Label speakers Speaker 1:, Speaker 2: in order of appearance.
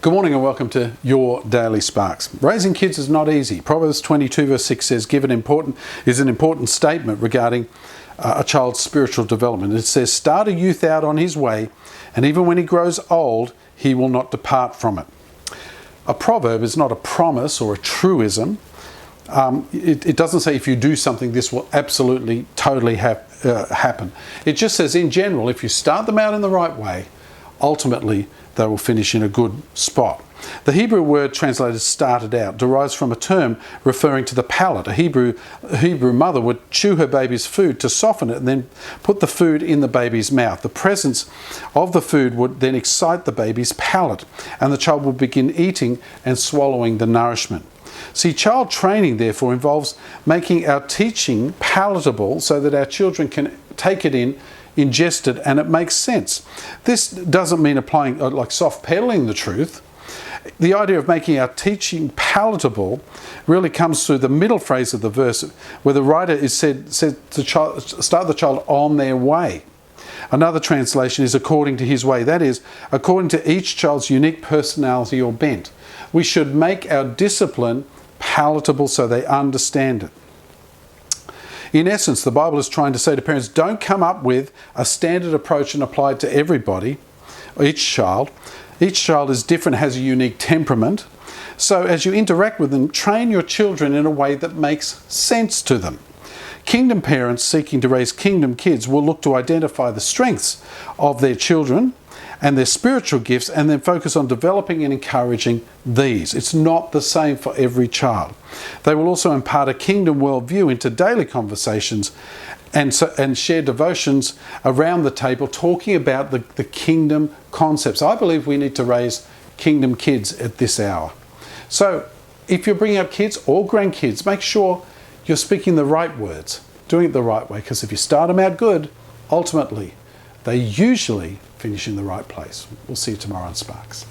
Speaker 1: Good morning and welcome to your Daily Sparks. Raising kids is not easy. Proverbs 22 verse 6 says, is an important statement regarding a child's spiritual development. It says, start a youth out on his way, and even when he grows old, he will not depart from it. A proverb is not a promise or a truism. It doesn't say if you do something, this will absolutely, totally happen. It just says in general, if you start them out in the right way, ultimately they will finish in a good spot. The Hebrew word translated started out derives from a term referring to the palate. A Hebrew mother would chew her baby's food to soften it and then put the food in the baby's mouth. The presence of the food would then excite the baby's palate, and the child would begin eating and swallowing the nourishment. See, child training therefore involves making our teaching palatable so that our children can take it in, ingest it, and it makes sense. This doesn't mean applying like soft pedaling the truth. The idea of making our teaching palatable really comes through the middle phrase of the verse, where the writer said to start the child on their way. Another translation is according to his way. That is, according to each child's unique personality or bent. We should make our discipline palatable so they understand it. In essence, the Bible is trying to say to parents, don't come up with a standard approach and apply it to everybody, each child. Each child is different, has a unique temperament. So as you interact with them, train your children in a way that makes sense to them. Kingdom parents seeking to raise kingdom kids will look to identify the strengths of their children and their spiritual gifts, and then focus on developing and encouraging these. It's not the same for every child. They will also impart a kingdom worldview into daily conversations and share devotions around the table, talking about the kingdom concepts. I believe we need to raise kingdom kids at this hour. So if you're bringing up kids or grandkids, make sure you're speaking the right words, doing it the right way, because if you start them out good, ultimately they usually finish in the right place. We'll see you tomorrow on Sparks.